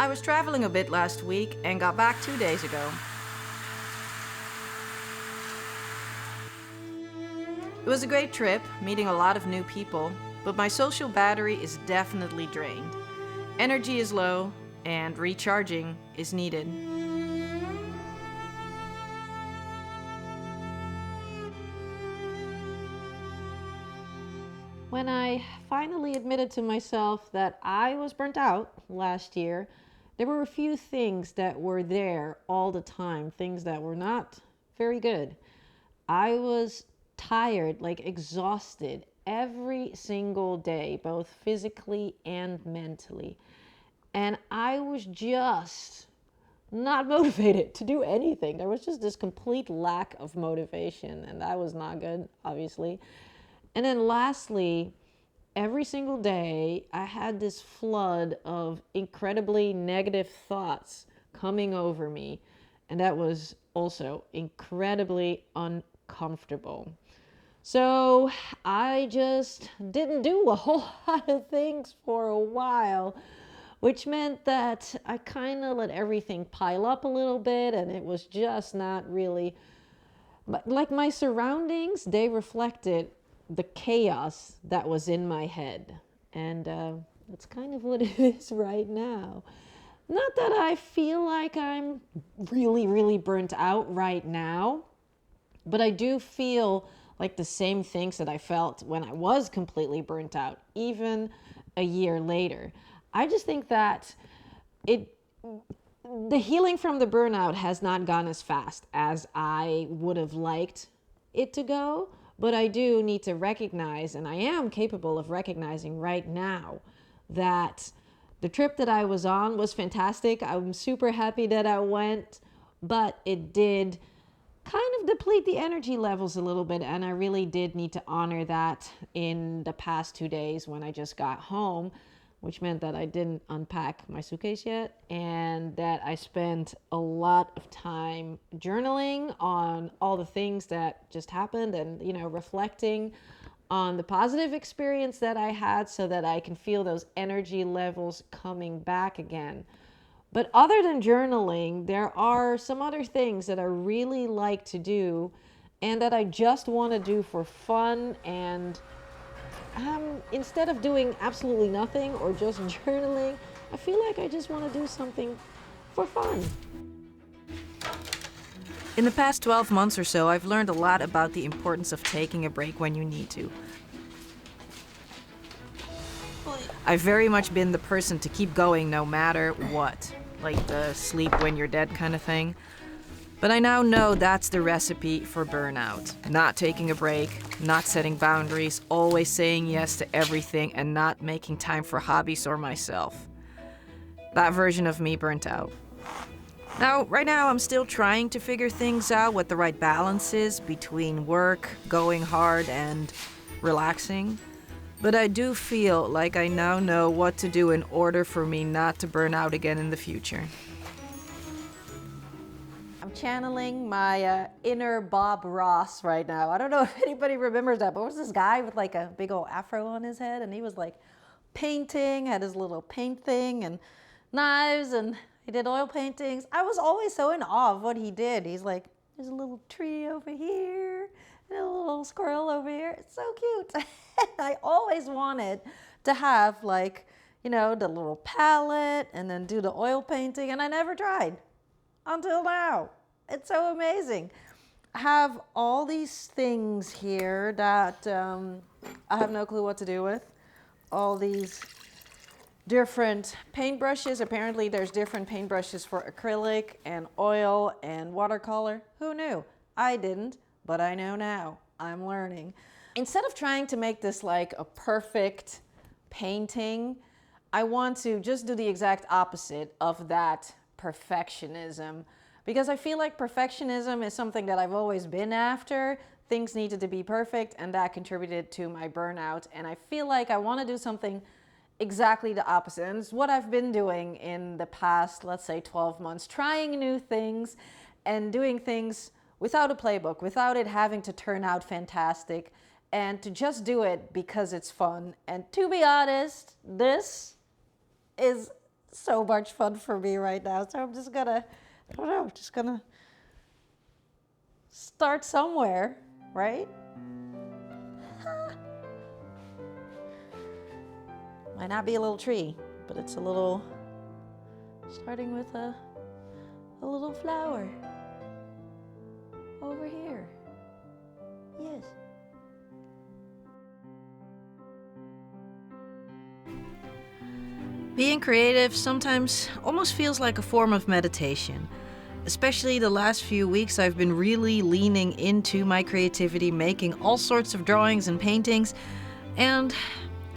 I was traveling a bit last week and got back 2 days ago. It was a great trip, meeting a lot of new people, but my social battery is definitely drained. Energy is low, and recharging is needed. When I finally admitted to myself that I was burnt out last year, there were a few things that were there all the time, things that were not very good. I was tired, like exhausted every single day, both physically and mentally. And I was just not motivated to do anything. There was just this complete lack of motivation, and that was not good, obviously. And then lastly, every single day, I had this flood of incredibly negative thoughts coming over me. And that was also incredibly uncomfortable. So I just didn't do a whole lot of things for a while, which meant that I kind of let everything pile up a little bit, and it was just not really, but like my surroundings, they reflected the chaos that was in my head. And that's kind of what it is right now. Not that I feel like I'm really, really burnt out right now, but I do feel like the same things that I felt when I was completely burnt out, even a year later. I just think that the healing from the burnout has not gone as fast as I would have liked it to go, but I do need to recognize, and I am capable of recognizing right now, that the trip that I was on was fantastic. I'm super happy that I went, but it did kind of deplete the energy levels a little bit, and I really did need to honor that in the past 2 days when I just got home, which meant that I didn't unpack my suitcase yet, and that I spent a lot of time journaling on all the things that just happened, and reflecting on the positive experience that I had so that I can feel those energy levels coming back again. But other than journaling, there are some other things that I really like to do and that I just want to do for fun. And instead of doing absolutely nothing or just journaling, I feel like I just want to do something for fun. In the past 12 months or so, I've learned a lot about the importance of taking a break when you need to. I've very much been the person to keep going no matter what, like the sleep when you're dead kind of thing. But I now know that's the recipe for burnout. Not taking a break, not setting boundaries, always saying yes to everything, and not making time for hobbies or myself. That version of me burnt out. Now, right now, I'm still trying to figure things out, what the right balance is between work, going hard, and relaxing. But I do feel like I now know what to do in order for me not to burn out again in the future. I'm channeling my inner Bob Ross right now. I don't know if anybody remembers that, but there was this guy with like a big old afro on his head, and he was like painting, had his little paint thing and knives, and he did oil paintings. I was always so in awe of what he did. He's like, there's a little tree over here and a little squirrel over here. It's so cute. I always wanted to have like, the little palette and then do the oil painting, and I never tried until now. It's so amazing. I have all these things here that I have no clue what to do with. All these different paintbrushes. Apparently there's different paintbrushes for acrylic and oil and watercolor. Who knew? I didn't, but I know now. I'm learning. Instead of trying to make this like a perfect painting, I want to just do the exact opposite of that perfectionism, because I feel like perfectionism is something that I've always been after. Things needed to be perfect, and that contributed to my burnout. And I feel like I want to do something exactly the opposite. And it's what I've been doing in the past, let's say 12 months, trying new things and doing things without a playbook, without it having to turn out fantastic, and to just do it because it's fun. And to be honest, this is so much fun for me right now. So I'm just gonna, I don't know, just gonna start somewhere, right? Might not be a little tree, but it's a little, starting with a little flower over here. Yes. Being creative sometimes almost feels like a form of meditation. Especially the last few weeks, I've been really leaning into my creativity, making all sorts of drawings and paintings. And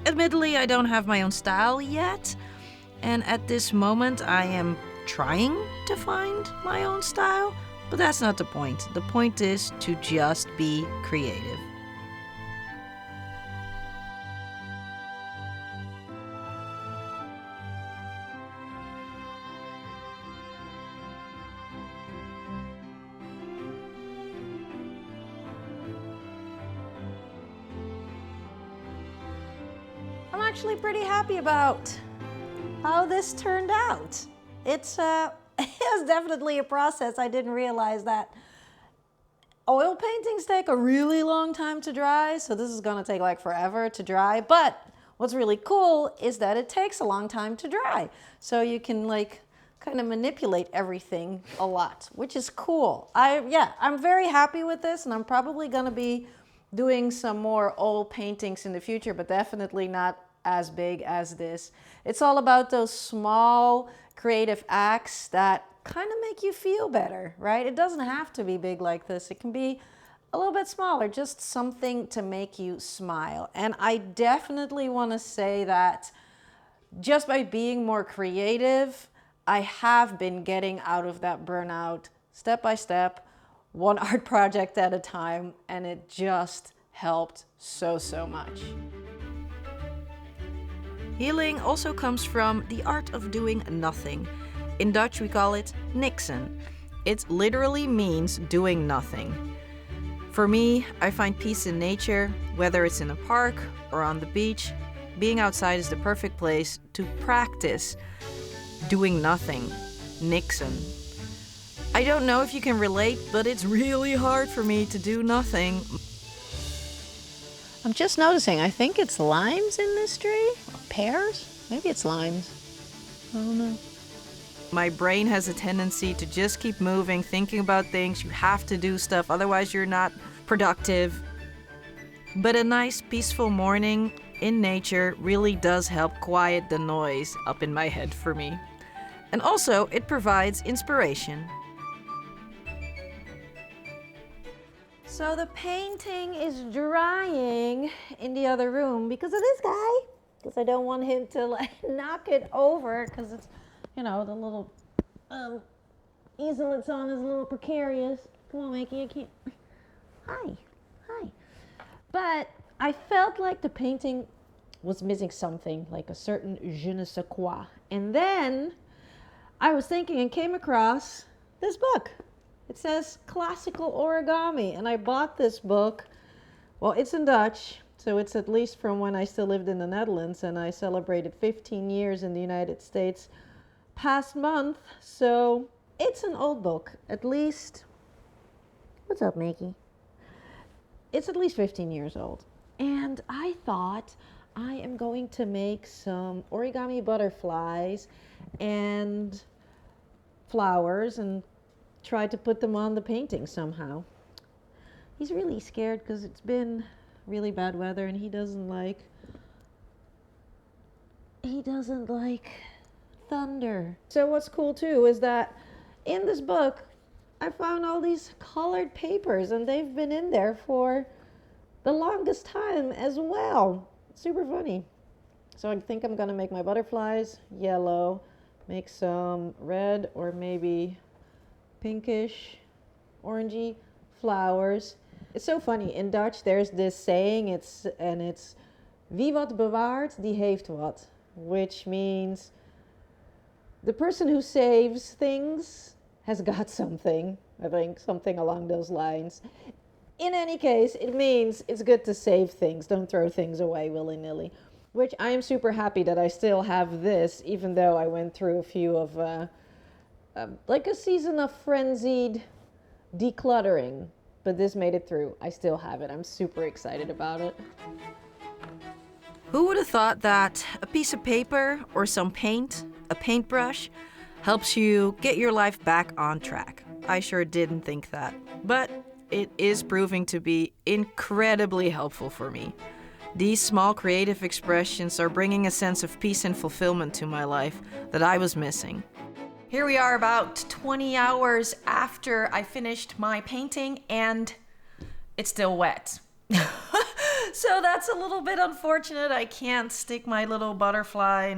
admittedly, I don't have my own style yet. And at this moment, I am trying to find my own style. But that's not the point. The point is to just be creative. I'm actually pretty happy about how this turned out. It's it was definitely a process. I didn't realize that oil paintings take a really long time to dry, so this is gonna take like forever to dry. But what's really cool is that it takes a long time to dry. So you can like kind of manipulate everything a lot, which is cool. I'm very happy with this, and I'm probably gonna be doing some more oil paintings in the future, but definitely not as big as this. It's all about those small creative acts that kind of make you feel better, right? It doesn't have to be big like this. It can be a little bit smaller, just something to make you smile. And I definitely want to say that just by being more creative, I have been getting out of that burnout step by step, one art project at a time, and it just helped so much. Healing also comes from the art of doing nothing. In Dutch, we call it niksen. It literally means doing nothing. For me, I find peace in nature, whether it's in a park or on the beach. Being outside is the perfect place to practice doing nothing, niksen. I don't know if you can relate, but it's really hard for me to do nothing. I'm just noticing, I think it's limes in this tree? Or pears? Maybe it's limes. I don't know. My brain has a tendency to just keep moving, thinking about things. You have to do stuff, otherwise you're not productive. But a nice, peaceful morning in nature really does help quiet the noise up in my head for me. And also, it provides inspiration. So the painting is drying in the other room because of this guy. Because I don't want him to like knock it over, because it's, you know, the little easel it's on is a little precarious. Come on, Mikey, I can't. Hi. But I felt like the painting was missing something, like a certain je ne sais quoi. And then I was thinking and came across this book. It says Classical Origami, and I bought this book. Well, it's in Dutch, so it's at least from when I still lived in the Netherlands, and I celebrated 15 years in the United States past month, so it's an old book, at least. What's up, Makey? It's at least 15 years old. And I thought I am going to make some origami butterflies and flowers and try to put them on the painting somehow. He's really scared because it's been really bad weather, and he doesn't like thunder. So what's cool too is that in this book I found all these colored papers, and they've been in there for the longest time as well. Super funny. So I think I'm gonna make my butterflies yellow, make some red or maybe pinkish, orangey flowers. It's so funny. In Dutch, there's this saying, it's wie wat bewaart, die heeft wat, which means the person who saves things has got something. I think something along those lines. In any case, it means it's good to save things. Don't throw things away willy-nilly. Which I am super happy that I still have this, even though I went through a few of like a season of frenzied decluttering. But this made it through. I still have it. I'm super excited about it. Who would have thought that a piece of paper or some paint, a paintbrush, helps you get your life back on track? I sure didn't think that. But it is proving to be incredibly helpful for me. These small creative expressions are bringing a sense of peace and fulfillment to my life that I was missing. Here we are about 20 hours after I finished my painting and it's still wet. So that's a little bit unfortunate. I can't stick my little butterflies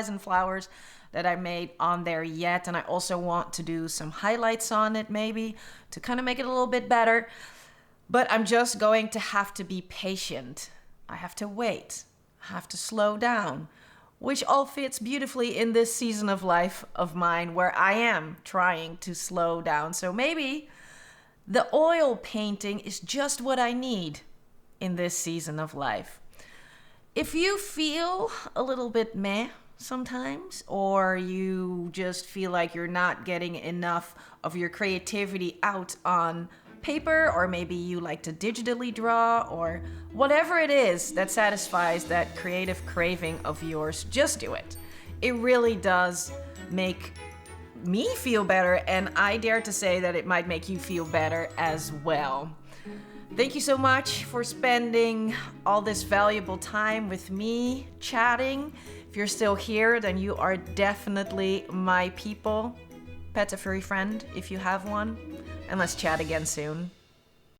and flowers that I made on there yet. And I also want to do some highlights on it maybe to kind of make it a little bit better. But I'm just going to have to be patient. I have to wait. I have to slow down, which all fits beautifully in this season of life of mine where I am trying to slow down. So maybe the oil painting is just what I need in this season of life. If you feel a little bit meh sometimes, or you just feel like you're not getting enough of your creativity out on paper, or maybe you like to digitally draw, or whatever it is that satisfies that creative craving of yours, just do it. It really does make me feel better, and I dare to say that it might make you feel better as well. Thank you so much for spending all this valuable time with me chatting. If you're still here, then you are definitely my people. Pet a furry friend if you have one. And let's chat again soon.